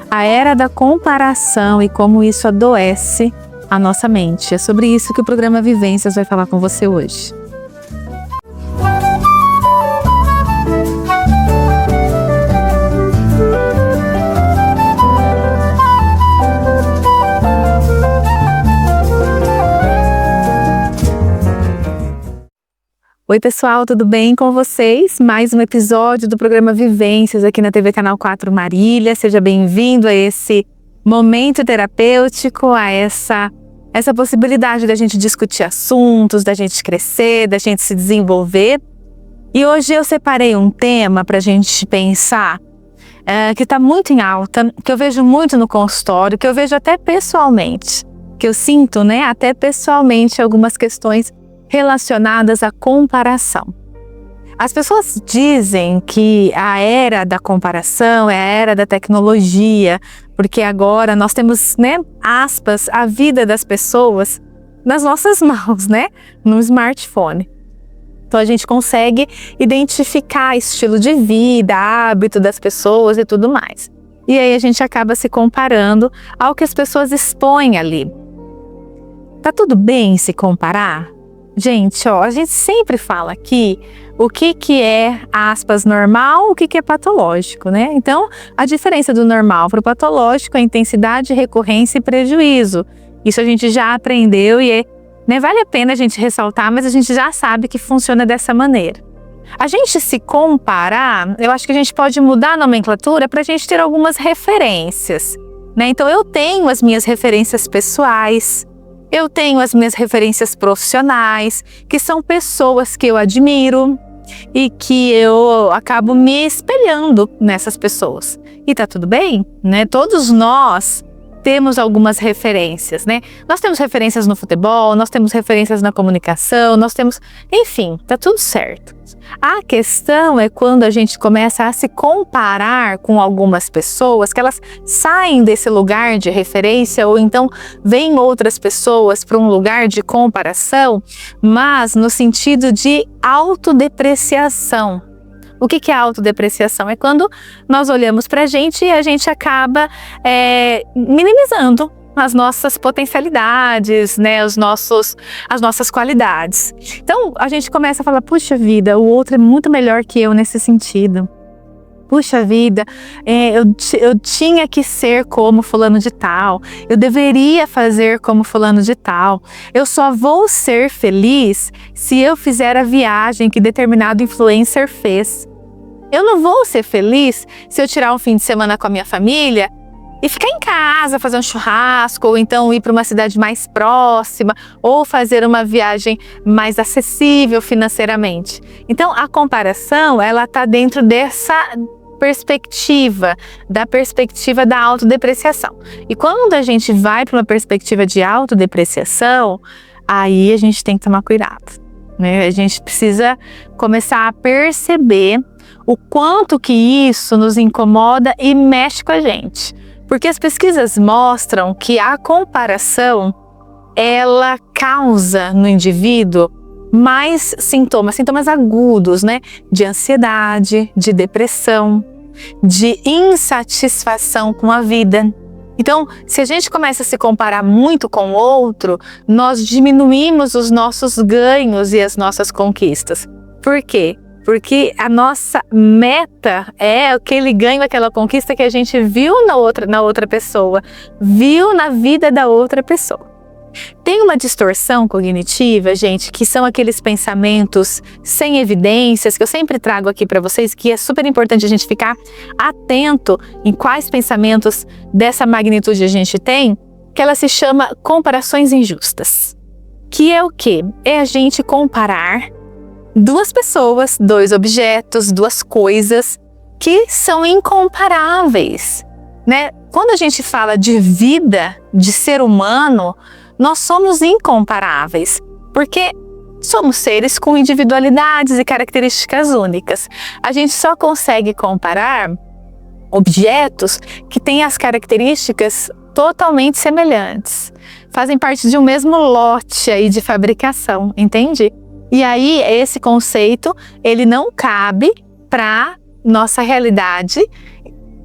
a era da comparação e como isso adoece a nossa mente. É sobre isso que o programa Vivências vai falar com você hoje. Oi pessoal, tudo bem com vocês? Mais um episódio do programa Vivências aqui na TV Canal 4 Marília. Seja bem-vindo a esse momento terapêutico, a essa possibilidade da gente discutir assuntos, da gente crescer, da gente se desenvolver. E hoje eu separei um tema para a gente pensar que está muito em alta, que eu vejo muito no consultório, que eu vejo até pessoalmente, que eu sinto, até pessoalmente algumas questões relacionadas à comparação. As pessoas dizem que a era da comparação é a era da tecnologia, porque agora nós temos, aspas, a vida das pessoas nas nossas mãos, no smartphone. Então a gente consegue identificar estilo de vida, hábito das pessoas e tudo mais. E aí a gente acaba se comparando ao que as pessoas expõem ali. Tá tudo bem se comparar? Gente, a gente sempre fala aqui o que é, aspas, normal, o que é patológico, Então, a diferença do normal para o patológico é intensidade, recorrência e prejuízo. Isso a gente já aprendeu e vale a pena a gente ressaltar, mas a gente já sabe que funciona dessa maneira. A gente se comparar, eu acho que a gente pode mudar a nomenclatura para a gente ter algumas referências, Então, eu tenho as minhas referências pessoais, eu tenho as minhas referências profissionais, que são pessoas que eu admiro e que eu acabo me espelhando nessas pessoas. E tá tudo bem, Todos nós temos algumas referências, Nós temos referências no futebol, nós temos referências na comunicação, enfim, tá tudo certo. A questão é quando a gente começa a se comparar com algumas pessoas, que elas saem desse lugar de referência ou então vêm outras pessoas para um lugar de comparação, mas no sentido de autodepreciação. O que é autodepreciação? É quando nós olhamos para a gente e a gente acaba minimizando as nossas potencialidades, as nossas qualidades. Então, a gente começa a falar, puxa vida, o outro é muito melhor que eu nesse sentido. Puxa vida, eu tinha que ser como fulano de tal, eu deveria fazer como fulano de tal, eu só vou ser feliz se eu fizer a viagem que determinado influencer fez. Eu não vou ser feliz se eu tirar um fim de semana com a minha família e ficar em casa, fazer um churrasco, ou então ir para uma cidade mais próxima, ou fazer uma viagem mais acessível financeiramente. Então, a comparação, ela está dentro dessa perspectiva, da perspectiva da autodepreciação. E quando a gente vai para uma perspectiva de autodepreciação, aí a gente tem que tomar cuidado, A gente precisa começar a perceber o quanto que isso nos incomoda e mexe com a gente. Porque as pesquisas mostram que a comparação, ela causa no indivíduo mais sintomas agudos, de ansiedade, de depressão, de insatisfação com a vida. Então, se a gente começa a se comparar muito com o outro, nós diminuímos os nossos ganhos e as nossas conquistas. Por quê? Porque a nossa meta é aquele ganho, aquela conquista que a gente viu na outra pessoa, viu na vida da outra pessoa. Tem uma distorção cognitiva, gente, que são aqueles pensamentos sem evidências, que eu sempre trago aqui para vocês, que é super importante a gente ficar atento em quais pensamentos dessa magnitude a gente tem, que ela se chama comparações injustas. Que é o quê? É a gente comparar duas pessoas, dois objetos, duas coisas que são incomparáveis, Quando a gente fala de vida, de ser humano, nós somos incomparáveis, porque somos seres com individualidades e características únicas. A gente só consegue comparar objetos que têm as características totalmente semelhantes, fazem parte de um mesmo lote aí de fabricação, entende? E aí, esse conceito, ele não cabe para nossa realidade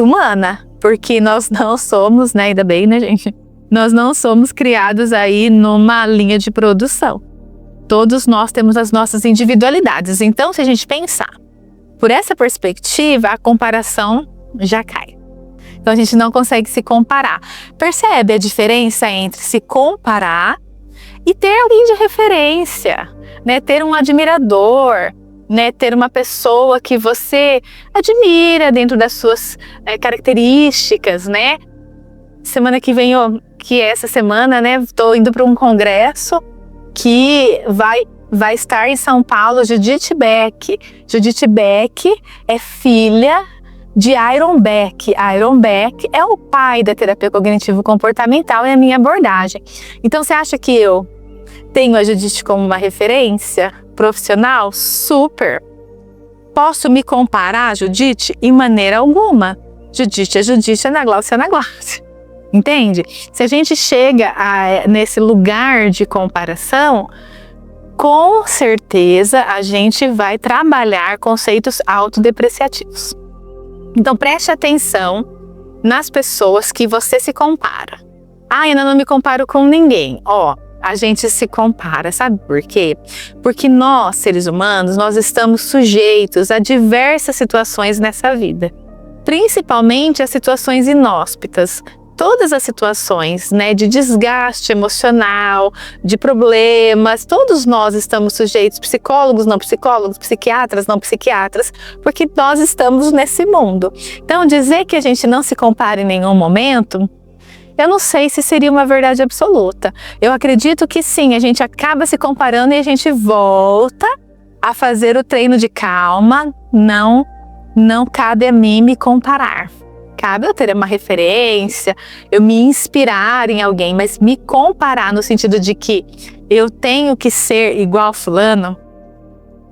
humana, porque nós não somos, né, ainda bem, né, gente? Nós não somos criados aí numa linha de produção. Todos nós temos as nossas individualidades. Então, se a gente pensar por essa perspectiva, a comparação já cai. Então, a gente não consegue se comparar. Percebe a diferença entre se comparar e ter alguém de referência, né? Ter um admirador, né? Ter uma pessoa que você admira dentro das suas características, né? Semana que vem, que é essa semana, né? Estou indo para um congresso que vai estar em São Paulo, Judith Beck. Judith Beck é filha de Aaron Beck. Aaron Beck é o pai da terapia cognitivo-comportamental e a minha abordagem. Então, você acha que eu tenho a Judith como uma referência profissional? Super! Posso me comparar a Judith? Em maneira alguma. Judith é Judith, Ana Gláucia é Ana Gláucia. Entende? Se a gente chega nesse lugar de comparação, com certeza a gente vai trabalhar conceitos autodepreciativos. Então preste atenção nas pessoas que você se compara. Ainda não me comparo com ninguém. A gente se compara, sabe por quê? Porque nós, seres humanos, nós estamos sujeitos a diversas situações nessa vida. Principalmente as situações inóspitas. Todas as situações, né, de desgaste emocional, de problemas, todos nós estamos sujeitos, psicólogos, não psicólogos, psiquiatras, não psiquiatras, porque nós estamos nesse mundo. Então, dizer que a gente não se compara em nenhum momento, eu não sei se seria uma verdade absoluta. Eu acredito que sim, a gente acaba se comparando e a gente volta a fazer o treino de calma. Não cabe a mim me comparar. Cabe eu ter uma referência, eu me inspirar em alguém, mas me comparar no sentido de que eu tenho que ser igual fulano.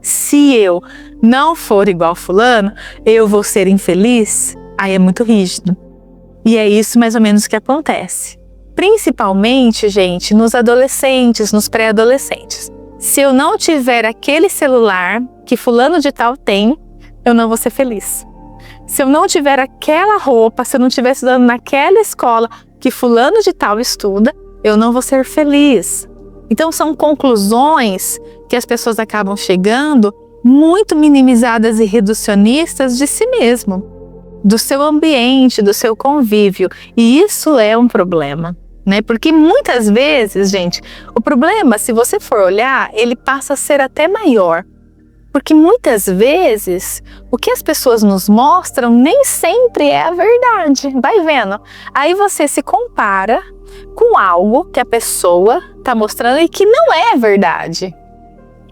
Se eu não for igual fulano, eu vou ser infeliz? Aí é muito rígido. E é isso mais ou menos que acontece. Principalmente, gente, nos adolescentes, nos pré-adolescentes. Se eu não tiver aquele celular que fulano de tal tem, eu não vou ser feliz. Se eu não tiver aquela roupa, se eu não estiver estudando naquela escola que fulano de tal estuda, eu não vou ser feliz. Então são conclusões que as pessoas acabam chegando muito minimizadas e reducionistas de si mesmo, do seu ambiente, do seu convívio. E isso é um problema, né? Porque muitas vezes, gente, o problema, se você for olhar, ele passa a ser até maior. Porque muitas vezes o que as pessoas nos mostram nem sempre é a verdade. Vai vendo. Aí você se compara com algo que a pessoa está mostrando e que não é verdade.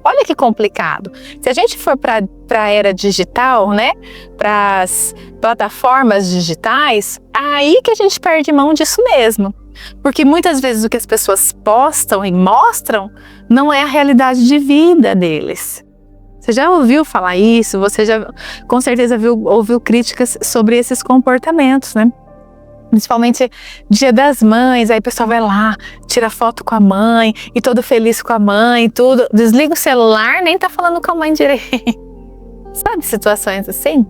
Olha que complicado. Se a gente for para a era digital, né, para as plataformas digitais, aí que a gente perde mão disso mesmo. Porque muitas vezes o que as pessoas postam e mostram não é a realidade de vida deles. Você já ouviu falar isso? Você já, com certeza, ouviu críticas sobre esses comportamentos, né? Principalmente Dia das Mães, aí o pessoal vai lá, tira foto com a mãe, e todo feliz com a mãe, tudo. Desliga o celular, nem tá falando com a mãe direito. Sabe situações assim?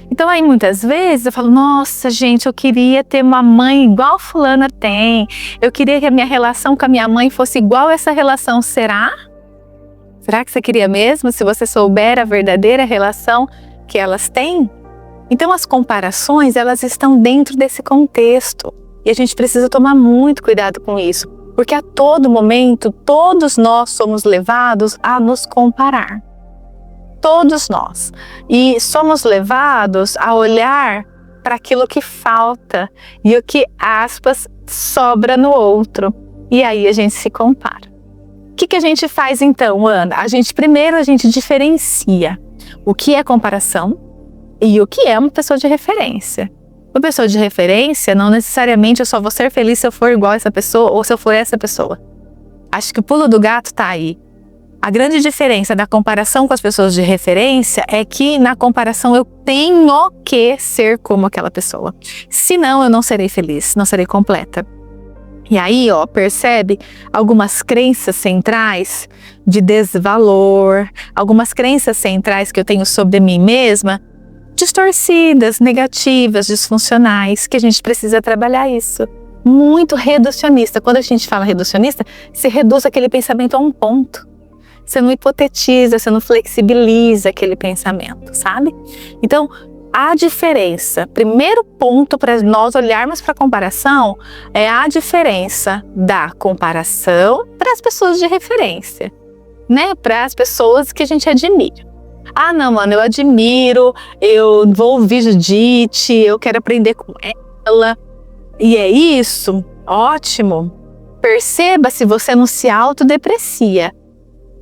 Então aí muitas vezes eu falo, nossa gente, eu queria ter uma mãe igual fulana tem. Eu queria que a minha relação com a minha mãe fosse igual essa relação. Será? Será que você queria mesmo, se você souber a verdadeira relação que elas têm? Então as comparações, elas estão dentro desse contexto. E a gente precisa tomar muito cuidado com isso. Porque a todo momento, todos nós somos levados a nos comparar. Todos nós. E somos levados a olhar para aquilo que falta e o que, aspas, sobra no outro. E aí a gente se compara. O que a gente faz então, Ana? Primeiro a gente diferencia o que é comparação e o que é uma pessoa de referência. Uma pessoa de referência, não necessariamente eu só vou ser feliz se eu for igual a essa pessoa ou se eu for essa pessoa. Acho que o pulo do gato está aí. A grande diferença da comparação com as pessoas de referência é que na comparação eu tenho que ser como aquela pessoa. Senão eu não serei feliz, não serei completa. E aí, percebe algumas crenças centrais de desvalor, algumas crenças centrais que eu tenho sobre mim mesma, distorcidas, negativas, disfuncionais, que a gente precisa trabalhar isso. Muito reducionista. Quando a gente fala reducionista, se reduz aquele pensamento a um ponto. Você não hipotetiza, você não flexibiliza aquele pensamento, sabe? Então, a diferença, primeiro ponto para nós olharmos para a comparação é a diferença da comparação para as pessoas de referência, né? Para as pessoas que a gente admira. Ah, não, mano, eu admiro, eu vou ouvir Judite, eu quero aprender com ela. E é isso, ótimo. Perceba se você não se autodeprecia.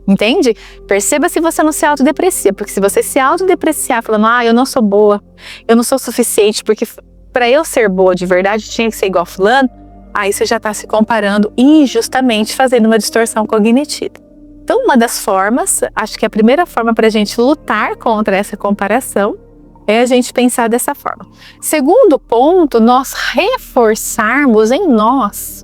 Entende? Perceba se você não se autodeprecia, porque se você se autodepreciar falando, eu não sou boa, eu não sou suficiente, porque para eu ser boa de verdade tinha que ser igual fulano, aí você já está se comparando injustamente, fazendo uma distorção cognitiva. Então, uma das formas, acho que a primeira forma para a gente lutar contra essa comparação é a gente pensar dessa forma. Segundo ponto, nós reforçarmos em nós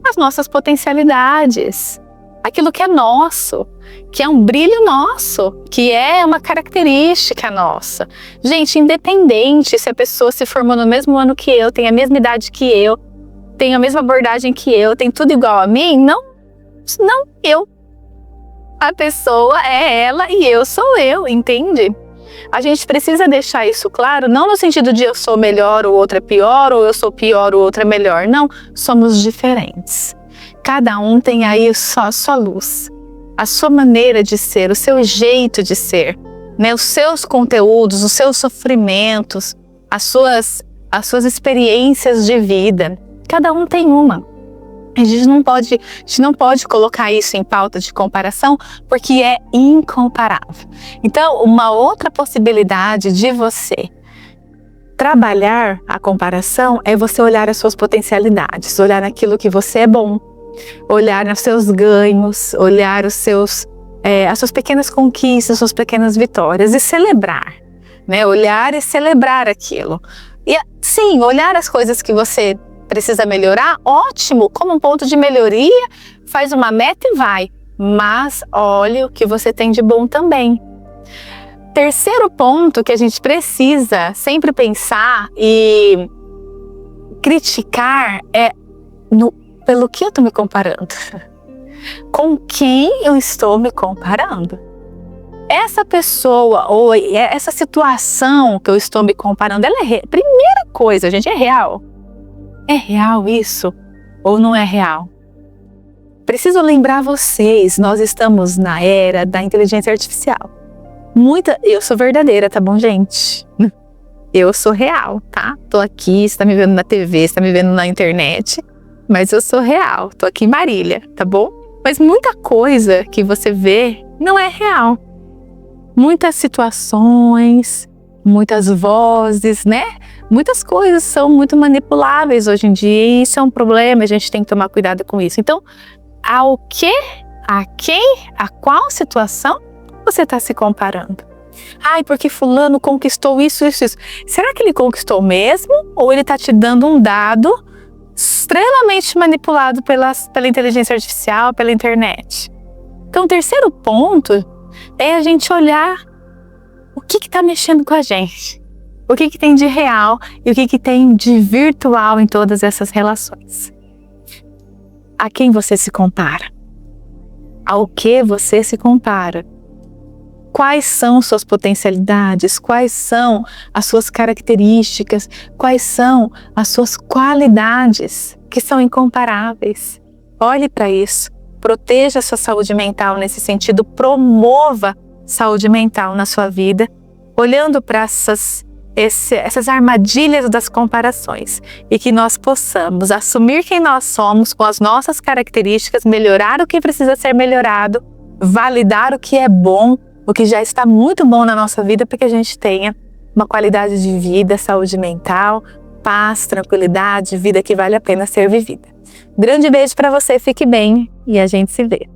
as nossas potencialidades, aquilo que é nosso, que é um brilho nosso, que é uma característica nossa. Gente, independente se a pessoa se formou no mesmo ano que eu, tem a mesma idade que eu, tem a mesma abordagem que eu, tem tudo igual a mim, não eu. A pessoa é ela e eu sou eu, entende? A gente precisa deixar isso claro, não no sentido de eu sou melhor, o outro é pior, ou eu sou pior, o outro é melhor. Não, somos diferentes. Cada um tem aí só a sua luz, a sua maneira de ser, o seu jeito de ser, né? Os seus conteúdos, os seus sofrimentos, as suas experiências de vida. Cada um tem uma. A gente não pode colocar isso em pauta de comparação, porque é incomparável. Então, uma outra possibilidade de você trabalhar a comparação é você olhar as suas potencialidades, olhar aquilo que você é bom, olhar os seus ganhos, olhar as suas pequenas conquistas, as suas pequenas vitórias e celebrar, né? Olhar e celebrar aquilo. E sim, olhar as coisas que você precisa melhorar, ótimo, como um ponto de melhoria, faz uma meta e vai. Mas olhe o que você tem de bom também. Terceiro ponto que a gente precisa sempre pensar e criticar é pelo que eu estou me comparando. Com quem eu estou me comparando? Essa pessoa ou essa situação que eu estou me comparando, ela é primeira coisa, gente, é real? É real isso ou não é real? Preciso lembrar vocês, nós estamos na era da inteligência artificial. Eu sou verdadeira, tá bom, gente? Eu sou real, tá? Tô aqui, você tá me vendo na TV, você tá me vendo na internet, mas eu sou real, tô aqui em Marília, tá bom? Mas muita coisa que você vê não é real. Muitas situações, muitas vozes, né? Muitas coisas são muito manipuláveis hoje em dia e isso é um problema, a gente tem que tomar cuidado com isso. Então, ao que, a quem, a qual situação você está se comparando? Ai, porque fulano conquistou isso. Será que ele conquistou mesmo? Ou ele está te dando um dado extremamente manipulado pela inteligência artificial, pela internet? Então, o terceiro ponto é a gente olhar o que está mexendo com a gente. O que tem de real e o que tem de virtual em todas essas relações. A quem você se compara? Ao que você se compara? Quais são suas potencialidades? Quais são as suas características? Quais são as suas qualidades que são incomparáveis? Olhe para isso. Proteja a sua saúde mental nesse sentido. Promova saúde mental na sua vida, olhando para essas armadilhas das comparações e que nós possamos assumir quem nós somos com as nossas características, melhorar o que precisa ser melhorado, validar o que é bom, o que já está muito bom na nossa vida para que a gente tenha uma qualidade de vida, saúde mental, paz, tranquilidade, vida que vale a pena ser vivida. Um grande beijo para você, fique bem e a gente se vê.